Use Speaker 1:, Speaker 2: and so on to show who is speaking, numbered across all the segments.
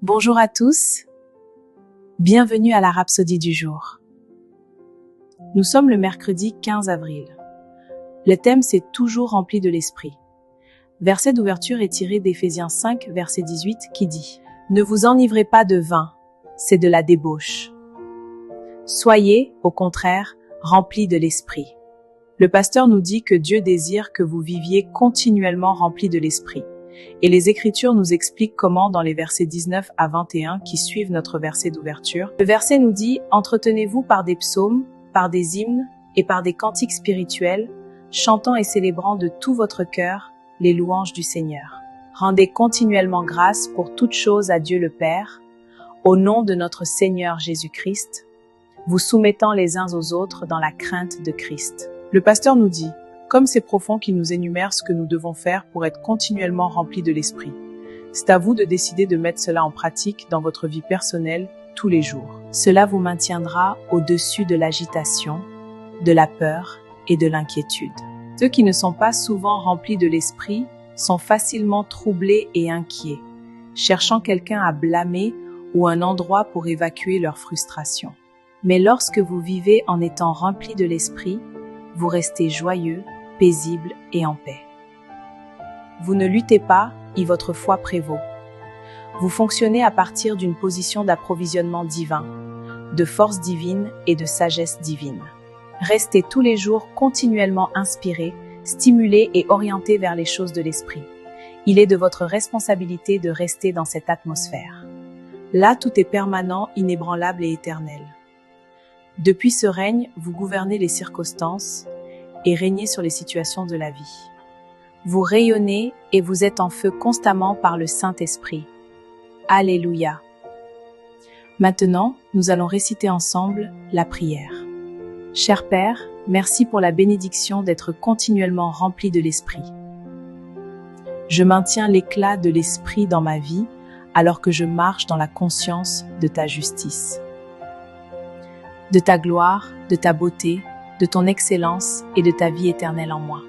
Speaker 1: Bonjour à tous, bienvenue à la Rhapsodie du jour. Nous sommes le mercredi 15 avril. Le thème c'est toujours rempli de l'esprit. Verset d'ouverture est tiré d'Éphésiens 5, verset 18 qui dit « Ne vous enivrez pas de vin, c'est de la débauche. Soyez, au contraire, remplis de l'esprit. » Le pasteur nous dit que Dieu désire que vous viviez continuellement remplis de l'esprit. Et les Écritures nous expliquent comment dans les versets 19 à 21 qui suivent notre verset d'ouverture. Le verset nous dit « Entretenez-vous par des psaumes, par des hymnes et par des cantiques spirituels, chantant et célébrant de tout votre cœur les louanges du Seigneur. Rendez continuellement grâce pour toutes choses à Dieu le Père, au nom de notre Seigneur Jésus-Christ, vous soumettant les uns aux autres dans la crainte de Christ. » Le pasteur nous dit comme c'est profond qu'il nous énumère ce que nous devons faire pour être continuellement remplis de l'esprit. C'est à vous de décider de mettre cela en pratique dans votre vie personnelle tous les jours. Cela vous maintiendra au-dessus de l'agitation, de la peur et de l'inquiétude. Ceux qui ne sont pas souvent remplis de l'esprit sont facilement troublés et inquiets, cherchant quelqu'un à blâmer ou un endroit pour évacuer leur frustration. Mais lorsque vous vivez en étant remplis de l'esprit, vous restez joyeux, paisible et en paix. Vous ne luttez pas et votre foi prévaut. Vous fonctionnez à partir d'une position d'approvisionnement divin, de force divine et de sagesse divine. Restez tous les jours continuellement inspiré, stimulé et orienté vers les choses de l'esprit. Il est de votre responsabilité de rester dans cette atmosphère. Là, tout est permanent, inébranlable et éternel. Depuis ce règne, vous gouvernez les circonstances et régnez sur les situations de la vie. Vous rayonnez et vous êtes en feu constamment par le Saint-Esprit. Alléluia. Maintenant, nous allons réciter ensemble la prière. Cher Père, merci pour la bénédiction d'être continuellement rempli de l'Esprit. Je maintiens l'éclat de l'Esprit dans ma vie alors que je marche dans la conscience de ta justice, de ta gloire, de ta beauté, de ton excellence et de ta vie éternelle en moi.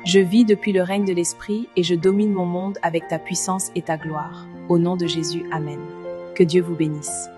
Speaker 1: Je vis depuis le règne de l'Esprit et je domine mon monde avec ta puissance et ta gloire. Au nom de Jésus, Amen. Que Dieu vous bénisse.